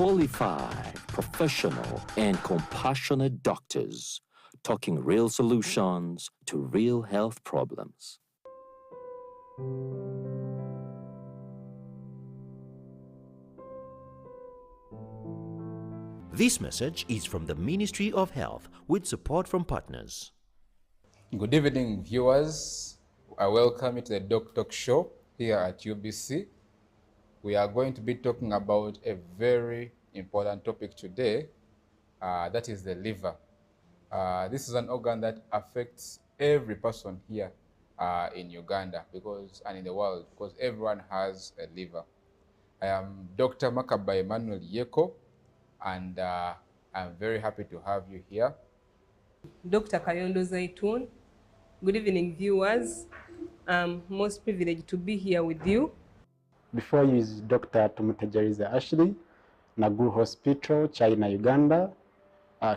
Qualified, professional, and compassionate doctors talking real solutions to real health problems. This message is from the Ministry of Health with support from partners. Good evening, viewers. I welcome you to the DOCtalk show here at UBC. We are going to be talking about a very important topic today, that is the liver. This is an organ that affects every person here in Uganda and in the world, because everyone has a liver. I am Dr. Makabayi Emmanuel and I'm very happy to have you here. Dr. Kayondo Zaitun. Good evening, viewers. I'm most privileged to be here with you. Before you is Dr. Tumutegerize Ashley, Nagu Hospital, China-Uganda.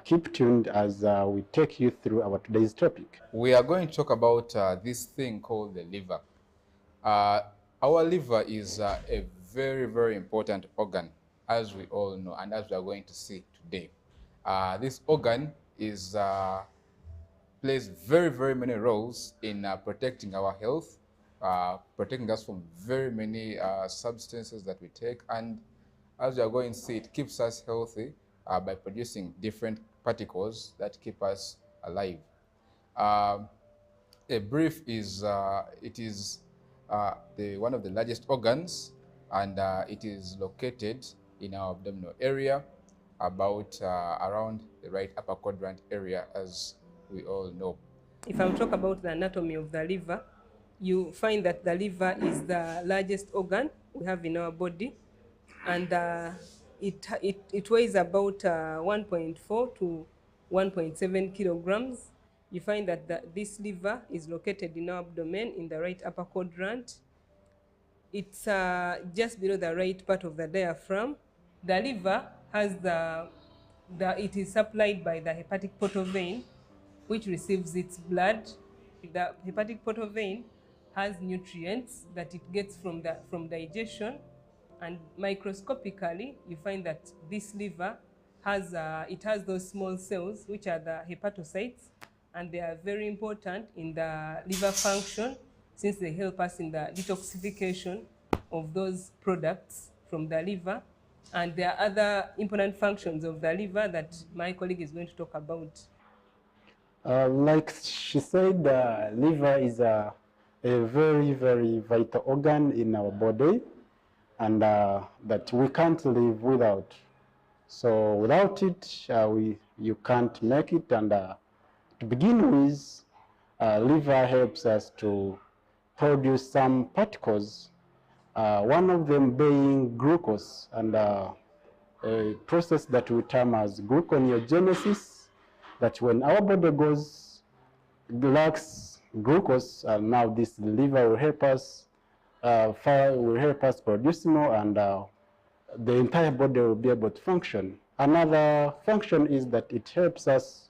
Keep tuned as we take you through our today's topic. We are going to talk about this thing called the liver. Our liver is a very, very important organ, as we all know, and as we are going to see today. This organ plays very, very many roles in protecting our health, protecting us from very many substances that we take, and as we are going to see, it keeps us healthy by producing different particles that keep us alive. A brief is, it is one of the largest organs, and it is located in our abdominal area, about around the right upper quadrant area, as we all know. If I talk about the anatomy of the liver, you find that the liver is the largest organ we have in our body, and it weighs about 1.4 to 1.7 kilograms. You find that this liver is located in our abdomen in the right upper quadrant. It's just below the right part of the diaphragm. The liver has it is supplied by the hepatic portal vein, which receives its blood. The hepatic portal vein has nutrients that it gets from digestion, and microscopically you find that this liver has those small cells which are the hepatocytes, and they are very important in the liver function, since they help us in the detoxification of those products from the liver. And there are other important functions of the liver that my colleague is going to talk about. Like she said, the liver is a very, very vital organ in our body, and that we can't live without. So without it, you can't make it. And to begin with, liver helps us to produce some particles, one of them being glucose, and a process that we term as gluconeogenesis, that when our body lacks glucose, now this liver will help us produce more, and the entire body will be able to function. Another function is that it helps us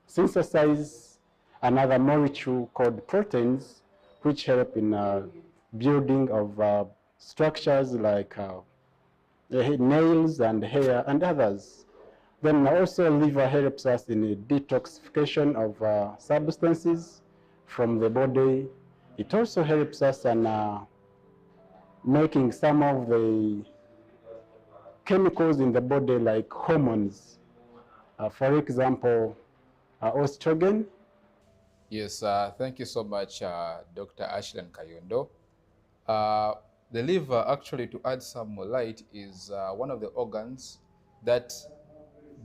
synthesize another molecule called proteins, which help in building of structures like nails and hair and others. Then also liver helps us in the detoxification of substances from the body. It also helps us in making some of the chemicals in the body, like hormones. For example, estrogen. Yes, thank you so much, Dr. Ashley and Kayondo. The liver, actually, to add some more light, is one of the organs that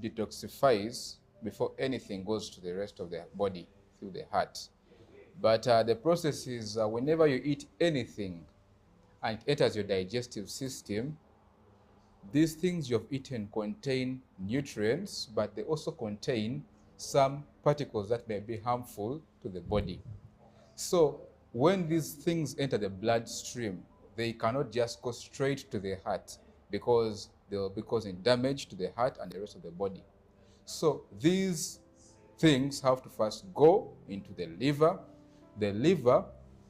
detoxifies before anything goes to the rest of the body through the heart. But the process is whenever you eat anything and it enters your digestive system, these things you've eaten contain nutrients, but they also contain some particles that may be harmful to the body. So when these things enter the bloodstream, they cannot just go straight to the heart, because they will be causing damage to the heart and the rest of the body. So these things have to first go into the liver. The liver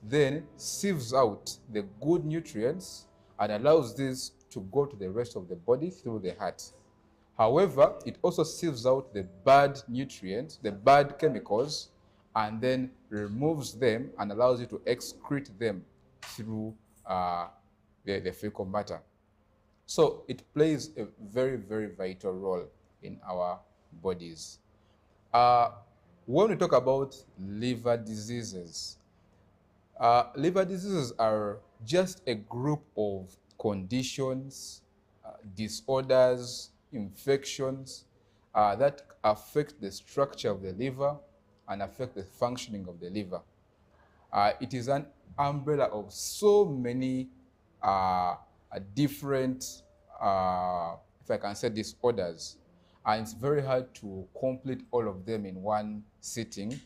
then sieves out the good nutrients and allows these to go to the rest of the body through the heart. However, it also sieves out the bad nutrients, the bad chemicals, and then removes them and allows you to excrete them through the fecal matter. So it plays a very, very vital role in our bodies. When we talk about liver diseases are just a group of conditions, disorders, infections that affect the structure of the liver and affect the functioning of the liver. It is an umbrella of so many different, if I can say, disorders. And it's very hard to complete all of them in one sitting,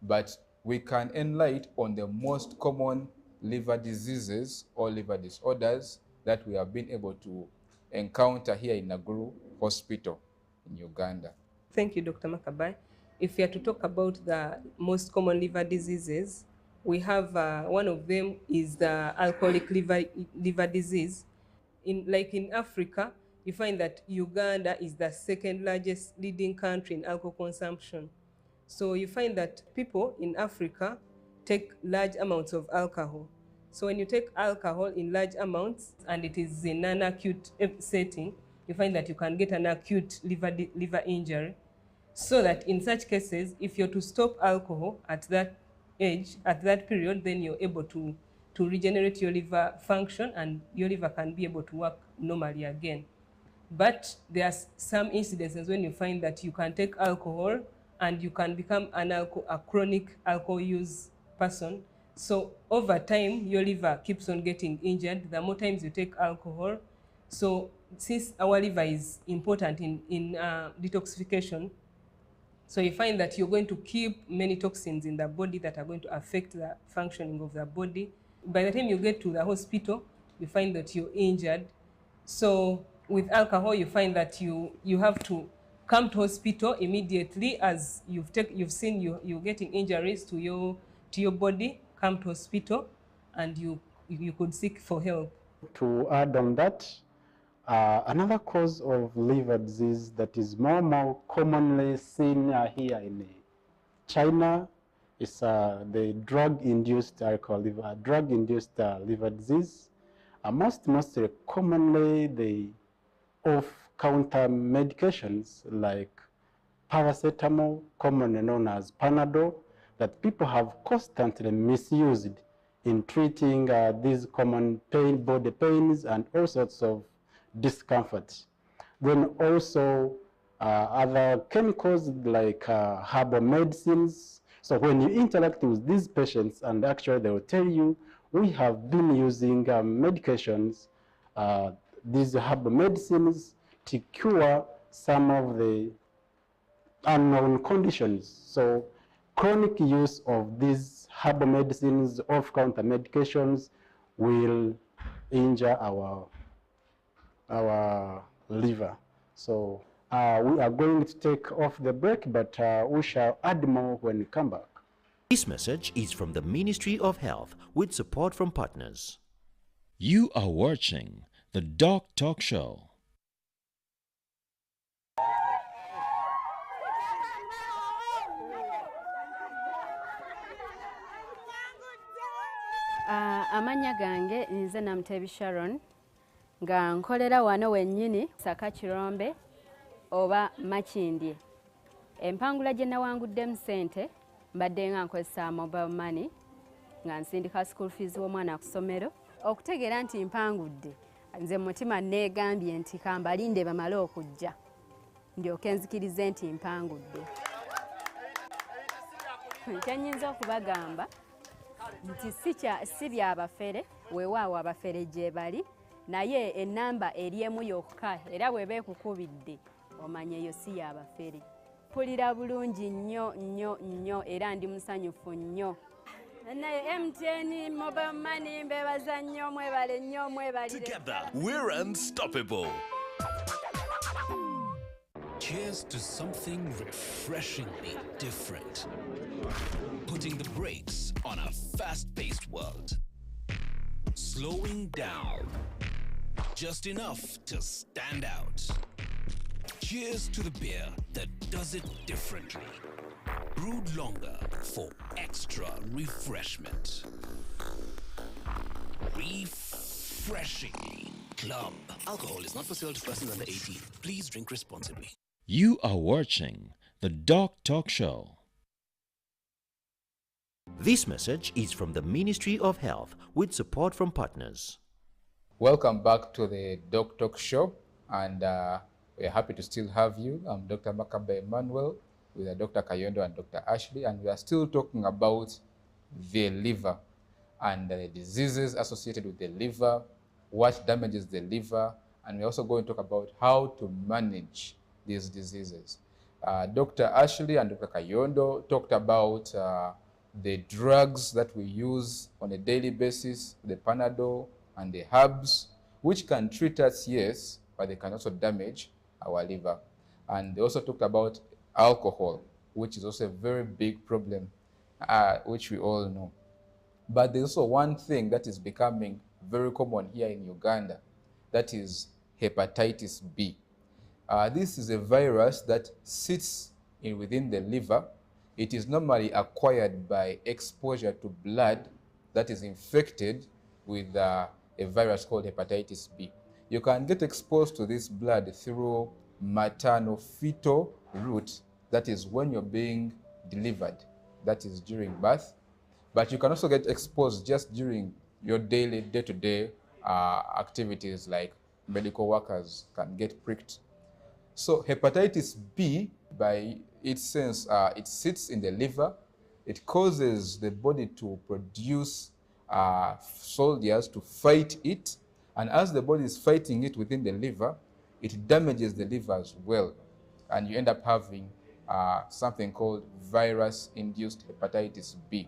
but we can enlighten on the most common liver diseases or liver disorders that we have been able to encounter here in Naguru Hospital in Uganda. Thank you, Dr. Makabayi. If we are to talk about the most common liver diseases, we have one of them is the alcoholic liver disease. In Africa, you find that Uganda is the second largest leading country in alcohol consumption. So you find that people in Africa take large amounts of alcohol. So when you take alcohol in large amounts and it is in an acute setting, you find that you can get an acute liver injury. So that in such cases, if you're to stop alcohol at that age, at that period, then you're able to regenerate your liver function and your liver can be able to work normally again. But there are some incidences when you find that you can take alcohol and you can become a chronic alcohol use person. So over time, your liver keeps on getting injured the more times you take alcohol. So since our liver is important in detoxification, so you find that you're going to keep many toxins in the body that are going to affect the functioning of the body. By the time you get to the hospital, you find that you're injured. So with alcohol, you find that you have to come to hospital immediately as you've seen you're getting injuries to your body. Come to hospital, and you could seek for help. To add on that, another cause of liver disease that is more commonly seen here in China is the drug-induced liver disease. Mostly commonly the off-counter medications like paracetamol, commonly known as Panadol, that people have constantly misused in treating these common body pains and all sorts of discomfort. Then also other chemicals like herbal medicines. So when you interact with these patients, and actually they will tell you, we have been using medications, these herbal medicines, to cure some of the unknown conditions. So chronic use of these herbal medicines, off-counter medications, will injure our liver. So we are going to take off the break, but we shall add more when we come back. This message is from the Ministry of Health with support from partners. You are watching the DOCtalk show. Amanya gange nze Namutebi Sharon nga nkolera wano wennyini Saka Kirombe oba Makindye. Empangula gye nawanguddemu ssente mbadde nga nkozesa mobile money nga nsindika school fees w'omwana ku ssomero. Okutegeera nti mpangudde, nze mutima neegambye nti kambalinde bamale okujja ndyoke nzikirize nti mpangudde. Kyennyinza okubagamba nti si byabafere, weewaawo abafere gye bali, naye ennamba eri emu yokka era bw'eba ekukubidde omanye eyo si yabafere. Mpulira bulungi nnyo era ndi musanyufu nnyo. MTN mobile money mbebaza nnyo, mwebale nnyo, mwebalire. Together we're unstoppable. Cheers to something refreshingly different. Putting the brakes on a fast-paced world. Slowing down just enough to stand out. Cheers to the beer that does it differently. Brewed longer for extra refreshment. Refreshingly Club. Alcohol is not for sale to persons under 18. Please drink responsibly. You are watching the DOCtalk show. This message is from the Ministry of Health with support from partners. Welcome back to the DOCtalk show, and we're happy to still have you. I'm Dr. Emmanuel Makabayi with Dr. Kayondo and Dr. Ashley, and we are still talking about the liver and the diseases associated with the liver, what damages the liver, and we're also going to talk about how to manage these diseases. Dr. Ashley and Dr. Kayondo talked about the drugs that we use on a daily basis, the Panadol and the herbs, which can treat us, yes, but they can also damage our liver. And they also talked about alcohol, which is also a very big problem, which we all know. But there's also one thing that is becoming very common here in Uganda, that is hepatitis B. This is a virus that sits within the liver. It is normally acquired by exposure to blood that is infected with a virus called hepatitis B. You can get exposed to this blood through maternal-fetal route, that is when you're being delivered, that is during birth. But you can also get exposed just during your daily, day-to-day activities, like medical workers can get pricked. So hepatitis B, by its sense, it sits in the liver. It causes the body to produce soldiers to fight it. And as the body is fighting it within the liver, it damages the liver as well. And you end up having something called virus-induced hepatitis B.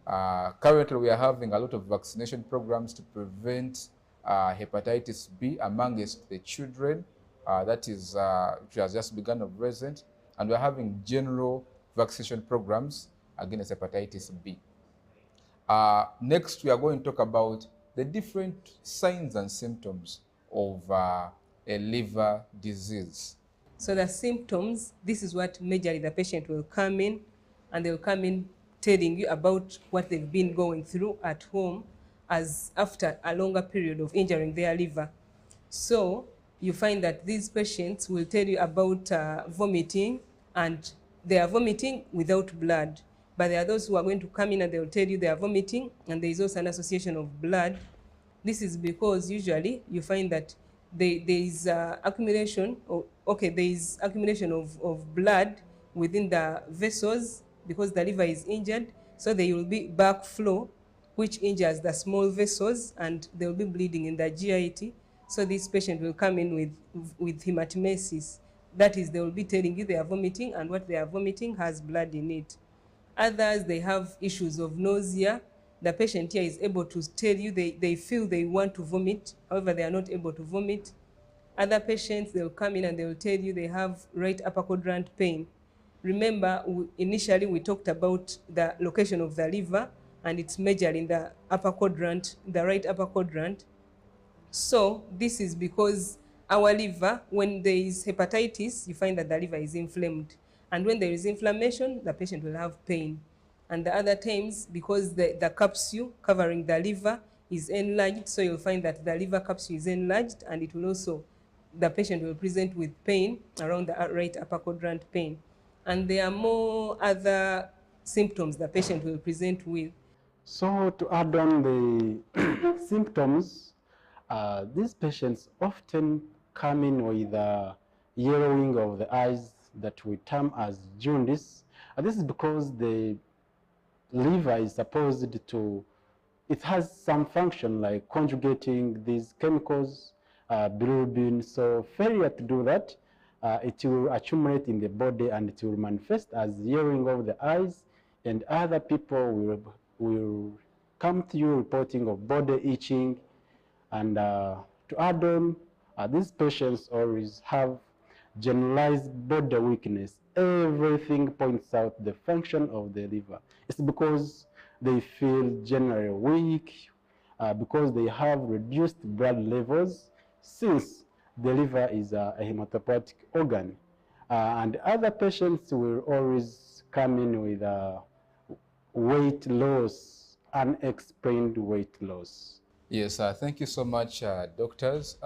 Currently, we are having a lot of vaccination programs to prevent hepatitis B amongst the children. That is, which has just begun of recent. And we're having general vaccination programs against hepatitis B. Next, we are going to talk about the different signs and symptoms of a liver disease. So the symptoms, this is what majorly the patient will come in, and they'll come in telling you about what they've been going through at home as after a longer period of injuring their liver. So you find that these patients will tell you about vomiting, and they are vomiting without blood. But there are those who are going to come in and they will tell you they are vomiting, and there is also an association of blood. This is because usually you find that there is accumulation of blood within the vessels because the liver is injured. So there will be backflow, which injures the small vessels, and they will be bleeding in the GIT. So this patient will come in with hematemesis. That is, they will be telling you they are vomiting, and what they are vomiting has blood in it. Others, they have issues of nausea. The patient here is able to tell you they feel they want to vomit, however, they are not able to vomit. Other patients, they will come in and they will tell you they have right upper quadrant pain. Remember, initially we talked about the location of the liver, and it's measured in the upper quadrant, the right upper quadrant. So this is because our liver, when there is hepatitis, you find that the liver is inflamed. And when there is inflammation, the patient will have pain. And the other times, because the capsule covering the liver is enlarged, so you'll find that the liver capsule is enlarged, and it will also, the patient will present with pain around the right upper quadrant pain. And there are more other symptoms the patient will present with. So to add on the symptoms, these patients often come in with yellowing of the eyes that we term as jaundice. This is because the liver is supposed to, it has some function like conjugating these chemicals, bilirubin. So failure to do that, it will accumulate in the body and it will manifest as yellowing of the eyes, and other people will come to you reporting of body itching. And to add on, these patients always have generalized body weakness. Everything points out the function of the liver. It's because they feel generally weak, because they have reduced blood levels since the liver is a hematopoietic organ. And other patients will always come in with weight loss, unexplained weight loss. Yes, thank you so much, doctors.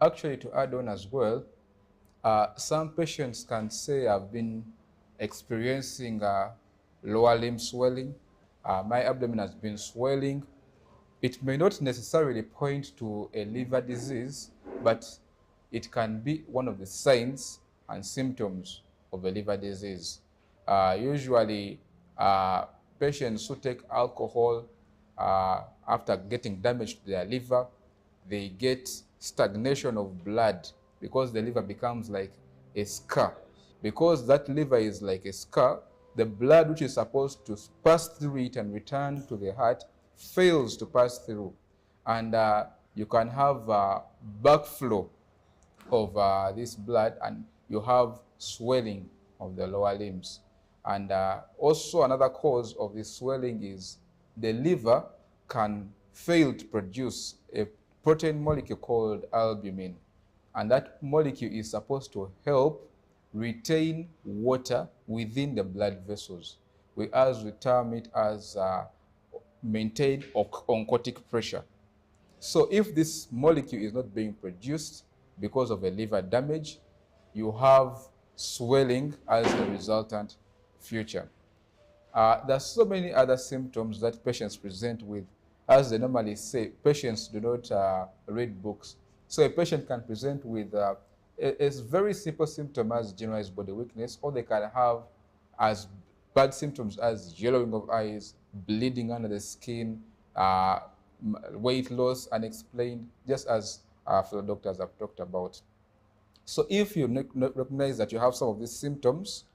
Actually, to add on as well, some patients can say I've been experiencing lower limb swelling. My abdomen has been swelling. It may not necessarily point to a liver disease, but it can be one of the signs and symptoms of a liver disease. Usually, patients who take alcohol after getting damage to their liver, they get stagnation of blood because the liver becomes like a scar. Because that liver is like a scar, the blood which is supposed to pass through it and return to the heart fails to pass through. And you can have backflow of this blood, and you have swelling of the lower limbs. And also another cause of this swelling is the liver can fail to produce a protein molecule called albumin. And that molecule is supposed to help retain water within the blood vessels. We term it as maintained oncotic pressure. So if this molecule is not being produced because of a liver damage, you have swelling as a resultant feature. There's so many other symptoms that patients present with. As they normally say, patients do not read books. So a patient can present with a very simple symptom as generalized body weakness, or they can have as bad symptoms as yellowing of eyes, bleeding under the skin, weight loss unexplained, just as fellow doctors have talked about. So if you recognize that you have some of these symptoms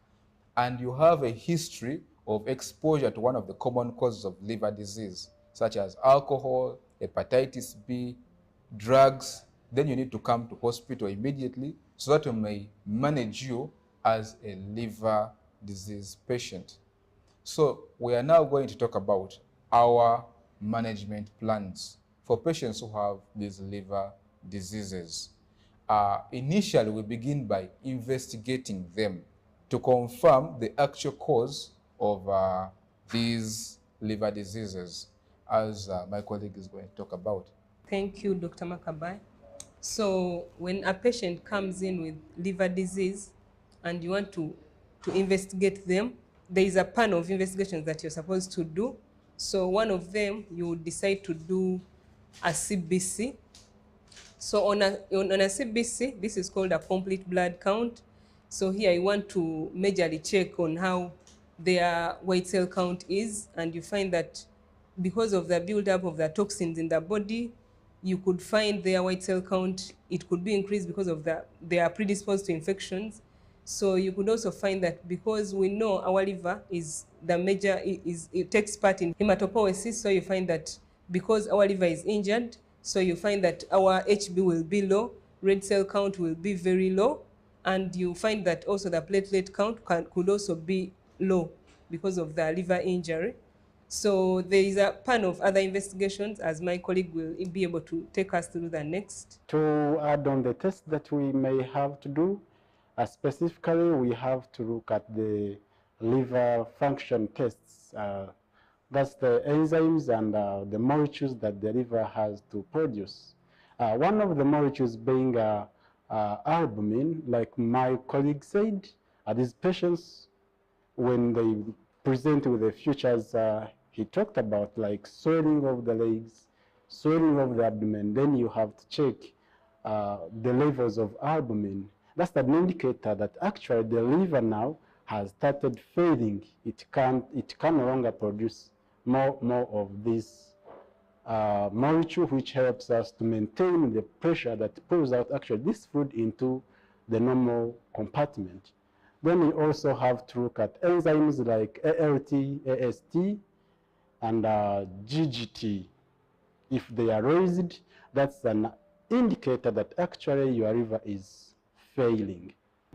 and you have a history of exposure to one of the common causes of liver disease, such as alcohol, hepatitis B, drugs, then you need to come to hospital immediately so that we may manage you as a liver disease patient. So we are now going to talk about our management plans for patients who have these liver diseases. Initially, we begin by investigating them to confirm the actual cause of these liver diseases, as my colleague is going to talk about. Thank you, Dr. Makabayi. So when a patient comes in with liver disease and you want to investigate them, there is a pan of investigations that you're supposed to do. So one of them, you would decide to do a CBC. So on a CBC, this is called a complete blood count. So here I want to majorly check on how their white cell count is, and you find that because of the buildup of the toxins in the body, you could find their white cell count, it could be increased because of they are predisposed to infections. So you could also find that because we know our liver is the major, it takes part in hematopoiesis, so you find that because our liver is injured, so you find that our HB will be low, red cell count will be very low, and you find that also the platelet count could also be low because of the liver injury. So there is a pan of other investigations, as my colleague will be able to take us through the next. To add on the tests that we may have to do, specifically we have to look at the liver function tests. That's the enzymes and the molecules that the liver has to produce. One of the molecules being albumin, like my colleague said, these patients, when they present with the features he talked about, like swelling of the legs, swelling of the abdomen, then you have to check the levels of albumin. That's an indicator that actually the liver now has started failing. It can no longer produce more of this molecule, which helps us to maintain the pressure that pulls out actually this food into the normal compartment. Then we also have to look at enzymes like ALT, AST, and GGT. If they are raised, that's an indicator that actually your liver is failing.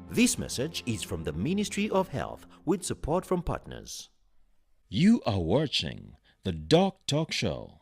This message is from the Ministry of Health with support from partners. You are watching the DOCtalk show.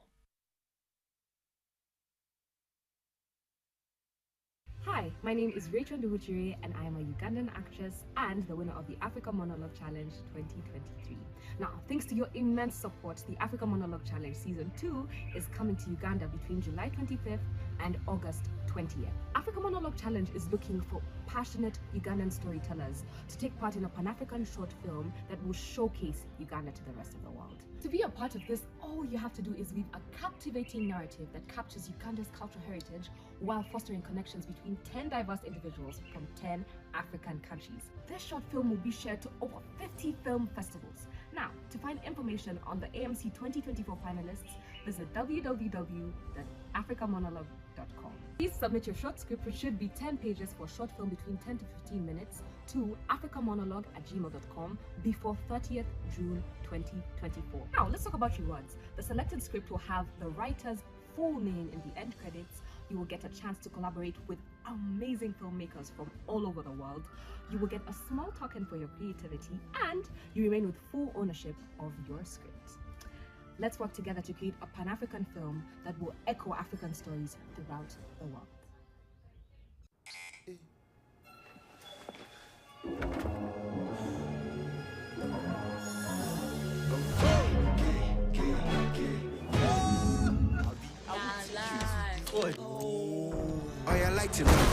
Hi, my name is Rachel Nduhujiri and I am a Ugandan actress and the winner of the Africa Monologue Challenge 2023. Now, thanks to your immense support, the Africa Monologue Challenge Season 2 is coming to Uganda between July 25th and August 20th. Africa Monologue Challenge is looking for passionate Ugandan storytellers to take part in a Pan-African short film that will showcase Uganda to the rest of the world. To be a part of this, all you have to do is weave a captivating narrative that captures Uganda's cultural heritage while fostering connections between 10 diverse individuals from 10 African countries. This short film will be shared to over 50 film festivals. Now, to find information on the AMC 2024 finalists, visit www.africamonologue.com. Please submit your short script, which should be 10 pages for a short film between 10 to 15 minutes, to africamonologue@gmail.com before 30th June 2024. Now, let's talk about rewards. The selected script will have the writer's full name in the end credits. You will get a chance to collaborate with amazing filmmakers from all over the world. You will get a small token for your creativity, and you remain with full ownership of your script. Let's work together to create a Pan-African film that will echo African stories throughout the world. Oh, you like to know,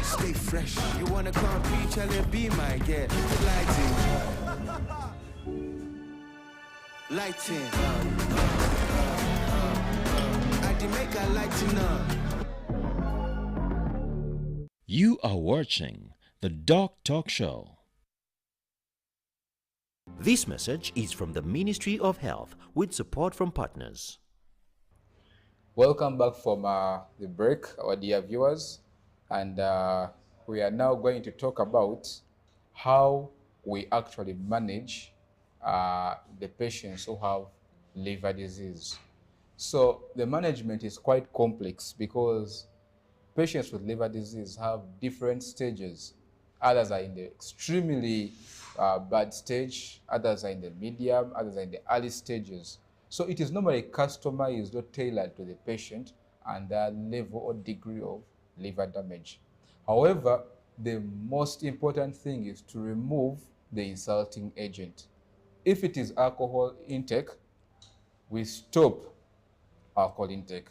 stay fresh. You wanna come preach, I'll be my guest. Lighting, lighting. I did make a lighting up. You are watching the DOCtalk show. This message is from the Ministry of Health with support from partners. Welcome back from the break, our dear viewers, and we are now going to talk about how we actually manage the patients who have liver disease. So the management is quite complex because patients with liver disease have different stages. Others are in the extremely bad stage, others are in the medium, others are in the early stages. So it is normally customized or tailored to the patient and their level or degree of liver damage. However, the most important thing is to remove the insulting agent. If it is alcohol intake, we stop alcohol intake.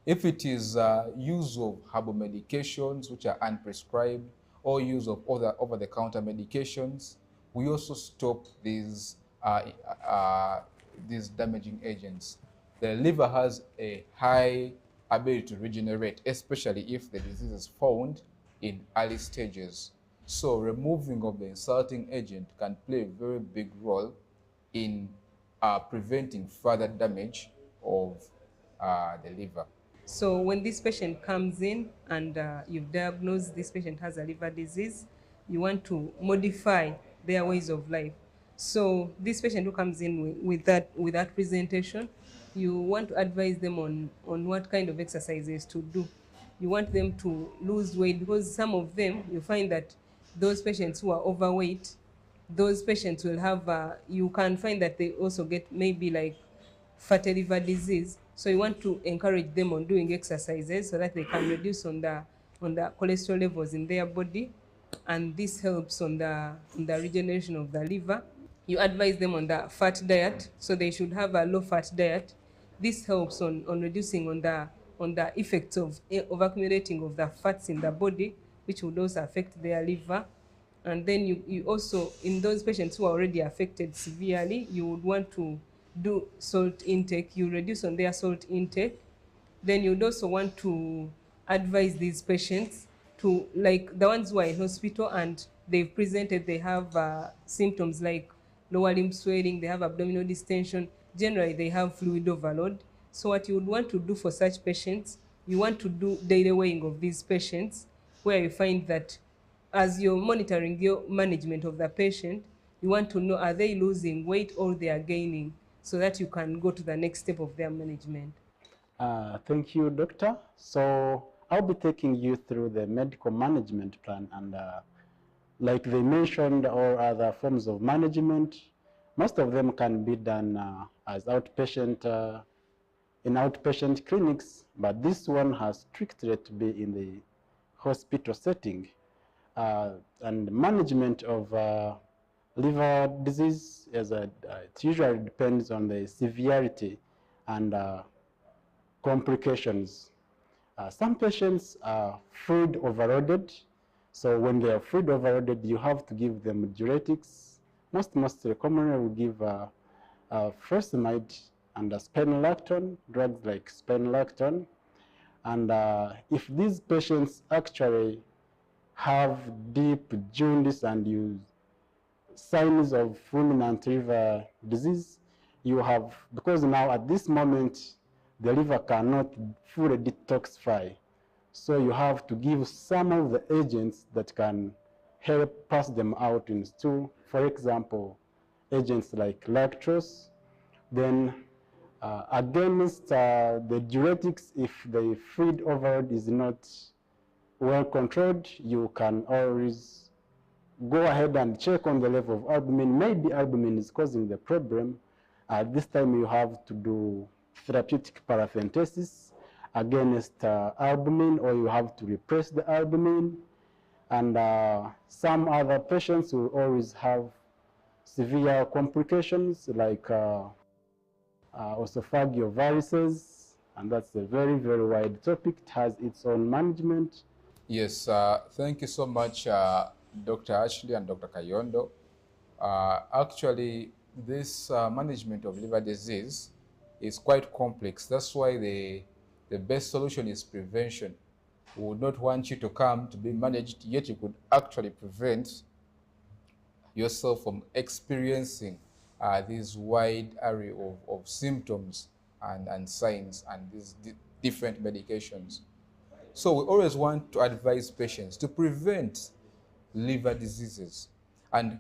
If it is use of herbal medications which are unprescribed or use of other over-the-counter medications, we also stop these damaging agents. The liver has a high ability to regenerate, especially if the disease is found in early stages. So removing of the insulting agent can play a very big role in preventing further damage of the liver. So when this patient comes in and you've diagnosed this patient has a liver disease, you want to modify their ways of life. So this patient who comes in with that presentation, you want to advise them on what kind of exercises to do. You want them to lose weight, because some of them, you find that those patients who are overweight, those patients will have, you can find that they also get maybe like fatty liver disease. So you want to encourage them on doing exercises so that they can reduce on the cholesterol levels in their body, and this helps on the regeneration of the liver. You advise them on the fat diet, so they should have a low-fat diet. This helps on reducing on the effects of accumulating of the fats in the body, which would also affect their liver. And then you also, in those patients who are already affected severely, you would want to do salt intake. You reduce on their salt intake. Then you'd also want to advise these patients to, like the ones who are in hospital and they've presented, they have symptoms like lower limb swelling, they have abdominal distension, generally they have fluid overload. So what you would want to do for such patients, you want to do daily weighing of these patients, where you find that as you're monitoring your management of the patient, you want to know, are they losing weight or they are gaining, so that you can go to the next step of their management. Thank you, Doctor. So I'll be taking you through the medical management plan, and like they mentioned, all other forms of management, most of them can be done as outpatient in outpatient clinics, but this one has strictly to be in the hospital setting. And management of liver disease, it usually depends on the severity and complications. Some patients are food overloaded. So when they are food overloaded, you have to give them diuretics. Most commonly we give furosemide and spironolactone, drugs like spironolactone. And if these patients actually have deep jaundice and use signs of fulminant liver disease, you have, because now at this moment, the liver cannot fully detoxify. So you have to give some of the agents that can help pass them out in stool. For example, agents like lactose. Then against the diuretics, if the fluid overload is not well controlled, you can always go ahead and check on the level of albumin. Maybe albumin is causing the problem. This time you have to do therapeutic paracentesis against albumin, or you have to repress the albumin. And some other patients will always have severe complications like esophageal varices, and that's a very, very wide topic. It has its own management. Yes, thank you so much, Dr. Ashley and Dr. Kayondo. Actually, this management of liver disease is quite complex. That's why the best solution is prevention. We would not want you to come to be managed, yet you could actually prevent yourself from experiencing this wide array of symptoms and signs and these different medications. So we always want to advise patients to prevent liver diseases. And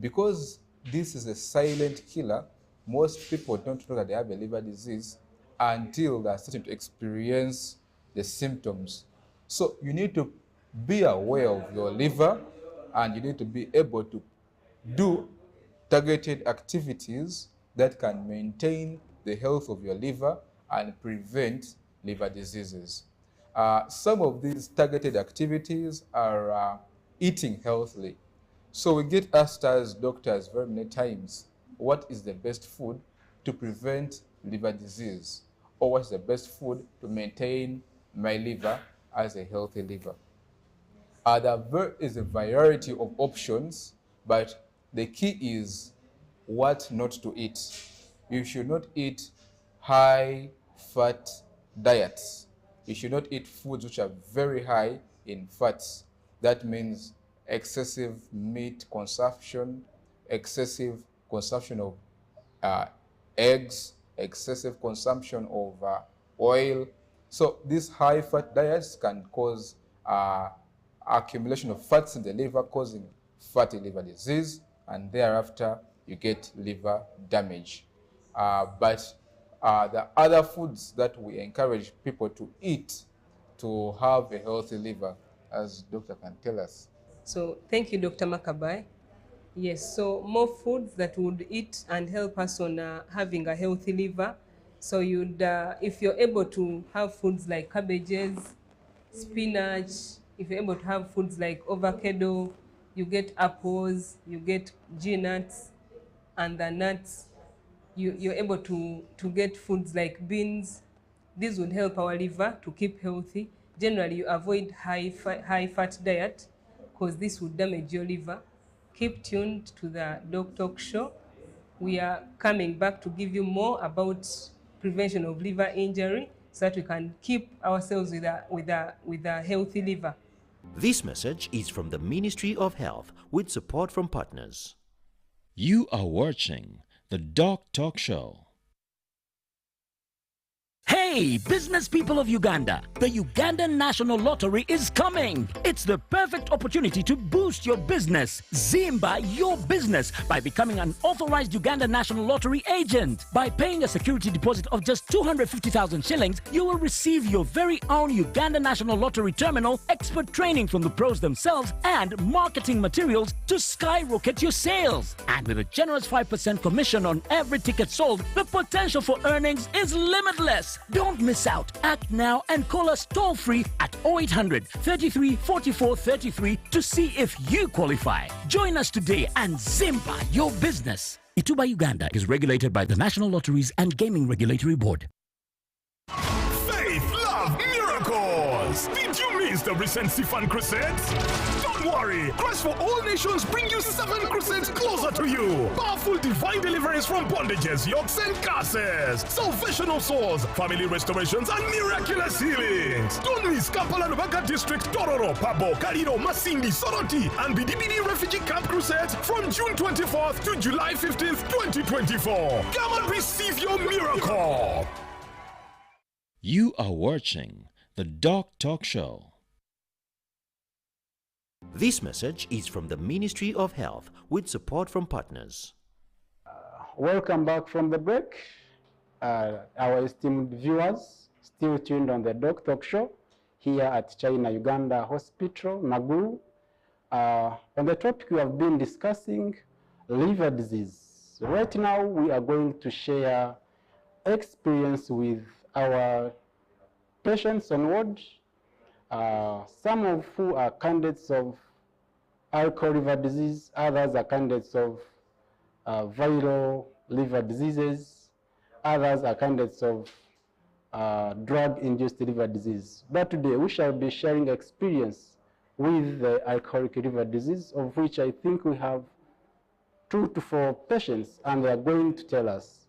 because this is a silent killer, most people don't know that they have a liver disease until they're starting to experience the symptoms. So you need to be aware of your liver, and you need to be able to do targeted activities that can maintain the health of your liver and prevent liver diseases. Some of these targeted activities are eating healthily. So we get asked as doctors very many times, what is the best food to prevent liver disease? Or what is the best food to maintain my liver as a healthy liver? There is a variety of options, but the key is what not to eat. You should not eat high-fat diets. You should not eat foods which are very high in fats. That means excessive meat consumption, excessive consumption of eggs, excessive consumption of oil. So these high-fat diets can cause accumulation of fats in the liver, causing fatty liver disease, and thereafter you get liver damage. But the other foods that we encourage people to eat to have a healthy liver, as Doctor can tell us. So thank you, Dr. Makabayi. Yes, so more foods that would eat and help us on having a healthy liver. So you'd, if you're able to have foods like cabbages, spinach, if you're able to have foods like avocado, you get apples, you get nuts, and the nuts, you're able to get foods like beans. These would help our liver to keep healthy. Generally, you avoid high-fat diet because this would damage your liver. Keep tuned to the DOCtalk show. We are coming back to give you more about prevention of liver injury so that we can keep ourselves with a healthy liver. This message is from the Ministry of Health with support from partners. You are watching the DOCtalk show. Hey, business people of Uganda, the Ugandan National Lottery is coming. It's the perfect opportunity to boost your business. Zimba your business by becoming an authorized Uganda National Lottery agent. By paying a security deposit of just 250,000 shillings, you will receive your very own Uganda National Lottery terminal, expert training from the pros themselves, and marketing materials to skyrocket your sales. And with a generous 5% commission on every ticket sold, the potential for earnings is limitless. Don't miss out. Act now and call us toll-free at 0800 33 44 33 to see if you qualify. Join us today and Zimba your business. Ituba Uganda is regulated by the National Lotteries and Gaming Regulatory Board. Faith, love, miracles! Did you miss the recent Sifan Crusades? Don't worry! Christ for All Nations bring you 7 crusades closer to you. Powerful divine deliverance from bondages, yokes, and curses. Salvation of souls, family restorations, and miraculous healings. Don't miss Kampala Lubanga District, Tororo, Pabo, Kaliro, Masindi, Soroti, and Bidibidi Refugee Camp Crusades from June 24th to July 15th, 2024. Come and receive your miracle! You are watching the DOCtalk show. This message is from the Ministry of Health with support from partners. Welcome back from the break. Our esteemed viewers, still tuned on the DOCtalk show here at China-Uganda Hospital, Naguru. On the topic we have been discussing, liver disease. Right now we are going to share experience with our patients on ward, some of who are candidates of alcohol liver disease, others are candidates of viral liver diseases, others are candidates of drug-induced liver disease. But today we shall be sharing experience with the alcoholic liver disease, of which I think we have 2 to 4 patients, and they are going to tell us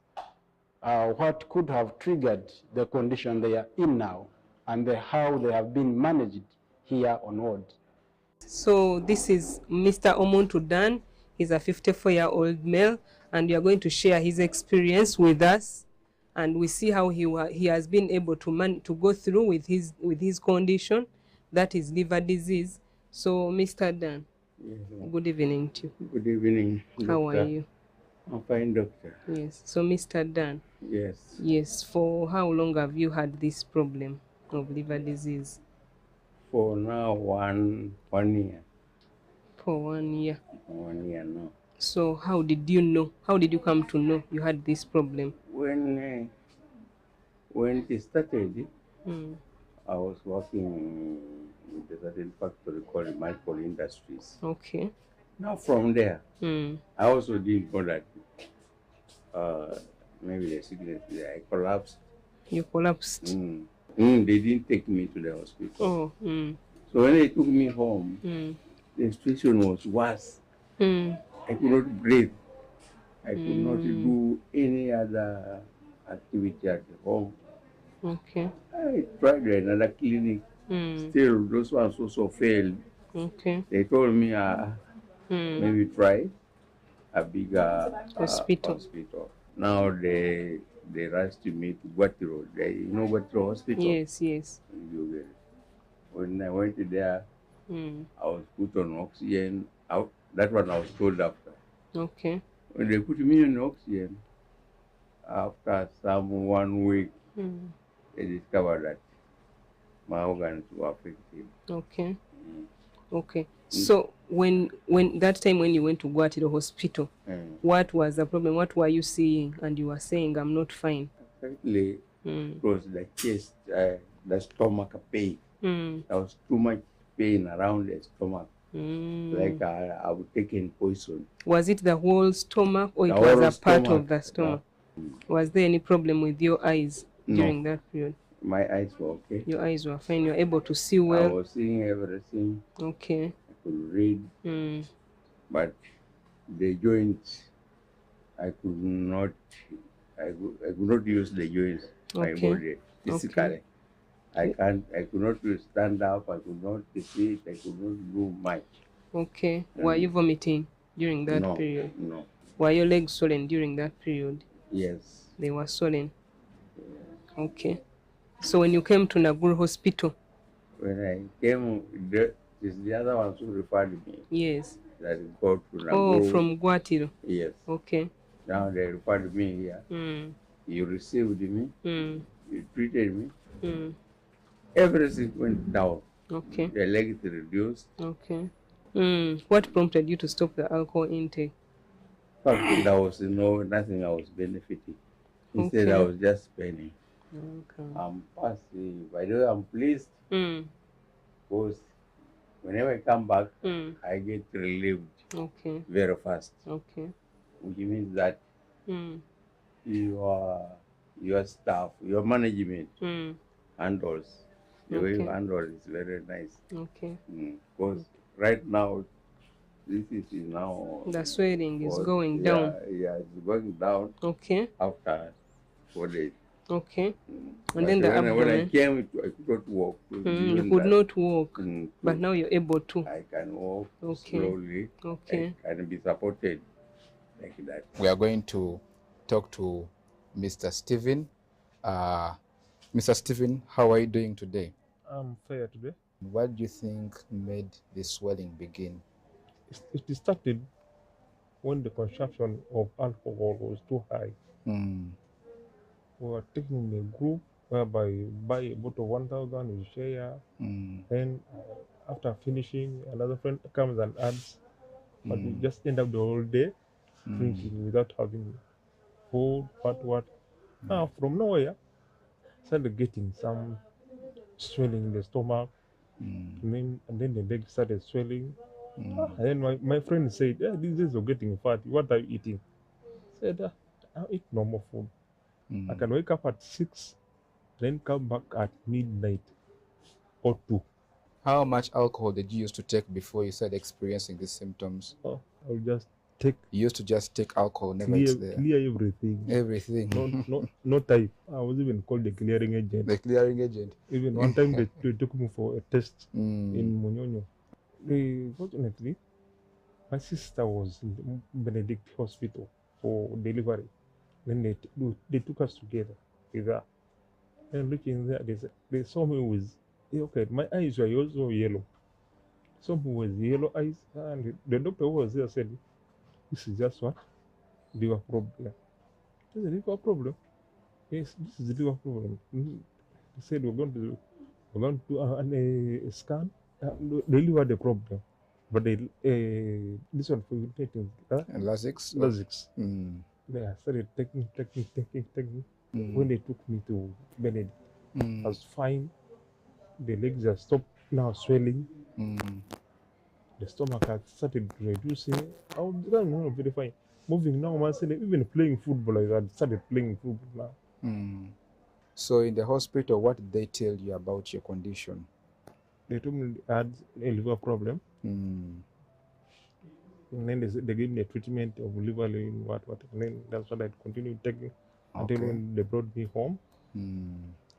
what could have triggered the condition they are in now, and how they have been managed here on ward. So this is Mr. Omuntu Dan. He's a 54-year-old male, and we are going to share his experience with us, and we see how he has been able to go through with his condition, that is liver disease. So Mr. Dan, yes, good evening to you. Good evening, doctor. How are you? I'm fine, doctor. Yes. So Mr. Dan. Yes. Yes. For how long have you had this problem of liver disease? For now, one year. For 1 year. 1 year now. So how did you know? How did you come to know you had this problem? When it started, I was working with a certain factory called Michael Industries. Okay. Now from there, I also didn't know that maybe the sickness, I collapsed. You collapsed? They didn't take me to the hospital. Oh. So when they took me home, the situation was worse. I could not breathe. I could not do any other activity at home. Okay. I tried another clinic. Still, those ones also failed. Okay. They told me maybe try a bigger hospital. Now they rushed me to Guatiro. You know Guatiro Hospital? Yes, yes. When I went there, I was put on oxygen. That one I was told after. Okay. When they put me on oxygen, after some 1 week, they discovered that my organs were affected. Okay. Okay. So when that time when you went to Guatiro Hospital, what was the problem? What were you seeing? And you were saying, I'm not fine. Exactly. It was the chest, the stomach pain. There was too much pain around the stomach. Like I would taken poison. Was it the whole stomach, or it was a part of the stomach? Was there any problem with your eyes during that period? My eyes were okay. Your eyes were fine. You were able to see well. I was seeing everything. Okay. I could read. But the joints, I could not use the joints. My body physically. I could not stand up. I could not sit. I could not do much. Okay. Were you vomiting during that period? No. Were your legs swollen during that period? Yes. They were swollen. Okay. So when you came to Naguru Hospital? When I came, it's the other ones who referred me. Yes. That go to Naguru. Oh, from Guatiro? Yes. Okay. Now they referred me here. You received me. You treated me. Everything went down. Okay. The legs reduced. Okay. What prompted you to stop the alcohol intake? There was nothing I was benefiting. Instead, I was just spending. Okay. I'm passive. By the way, I'm pleased because whenever I come back, I get relieved very fast. Okay. Which means that your staff, your management handles. The way you handle is very nice. Okay. Because right now, this is now. The swelling is going down. Yeah, it's going down. Okay. After 4 days. Okay. But And then the abdomen. When I came, I could not walk. You could not walk, but now you're able to. I can walk slowly. Okay. I can be supported like that. We are going to talk to Mr. Stephen. Mr. Stephen, how are you doing today? I'm fair today. What do you think made the swelling begin? It started when the consumption of alcohol was too high. We were taking a group whereby you buy a bottle of 1,000, you share. Then after finishing, another friend comes and adds. But we just end up the whole day drinking without having food, what. Now, from nowhere, started getting some swelling in the stomach. And then the leg started swelling. And then my friend said, these days you're getting fat. What are you eating? I said, I eat normal food. I can wake up at 6, then come back at midnight or 2. How much alcohol did you used to take before you started experiencing these symptoms? I would just take. You used to just take alcohol, never eat there. Clear everything. Everything. No type. I was even called the clearing agent. The clearing agent. Even one time they took me for a test in Munyonyo. Fortunately, my sister was in Benedict Hospital for delivery. Then they took us together with her. And looking there, they saw me with, my eyes were also yellow. Some with yellow eyes, and the doctor who was there said, this is just what? Liver problem. I said, liver problem? Yes, this is the liver problem. He said, we're going to do a scan. They liver the problem. But this one for taking Lasix. They started taking. When they took me to Benedict, I was fine. The legs have stopped now swelling. The stomach had started reducing. I was very fine. Moving now, even playing football, I had started playing football now. So in the hospital, what did they tell you about your condition? They told me I had a liver problem. And then they gave me a treatment of liver and what. And then that's what I continued taking until when they brought me home.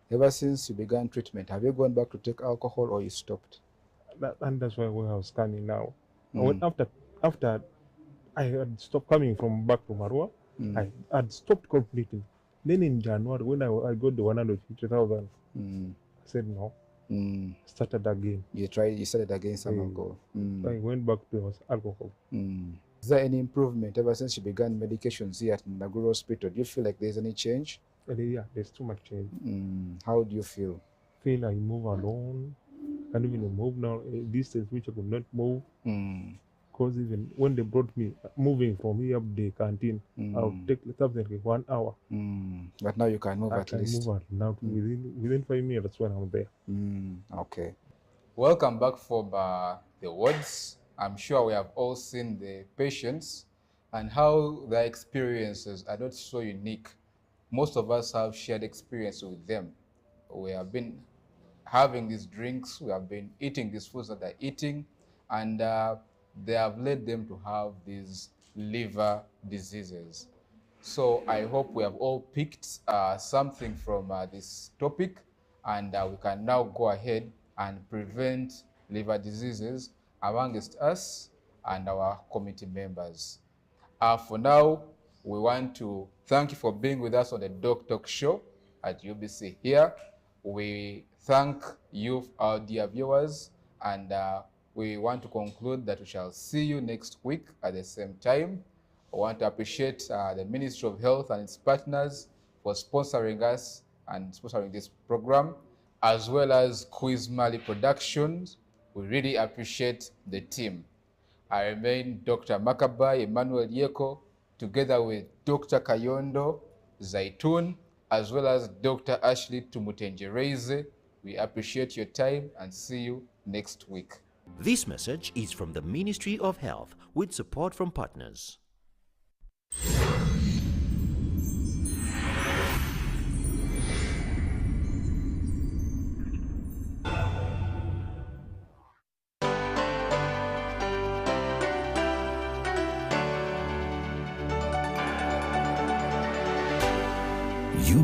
Ever since you began treatment, have you gone back to take alcohol or you stopped? And that's why we are scanning now. And after I had stopped coming from back to Marua, I had stopped completely. Then in January, when I got the 150,000, I said no. Started again. You started again some alcohol. I went back to alcohol. Is there any improvement ever since you began medications here at Naguru Hospital? Do you feel like there's any change? Yeah, there's too much change. How do you feel? I move alone. I can't even move now. Distance which I could not move. Because even when they brought me moving from here up the canteen, I would take something like 1 hour. But now you can move at least. I can move now within 5 minutes when I'm there. Okay. Welcome back from the wards. I'm sure we have all seen the patients and how their experiences are not so unique. Most of us have shared experience with them. We have been having these drinks, we have been eating these foods that they're eating, and they have led them to have these liver diseases. So I hope we have all picked something from this topic, and we can now go ahead and prevent liver diseases amongst us and our committee members. For now, we want to thank you for being with us on the DOCtalk show at UBC here. We thank you, our dear viewers, and we want to conclude that we shall see you next week at the same time. I want to appreciate the Ministry of Health and its partners for sponsoring us and sponsoring this program, as well as Quiz Mali Productions. We really appreciate the team. I remain Dr. Makabayi Emmanuel Yeko, together with Dr. Kayondo, Zaitun, as well as Dr. Ashley Tumutegerize. We appreciate your time and see you next week. This message is from the Ministry of Health with support from partners.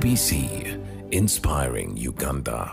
UBC, inspiring Uganda.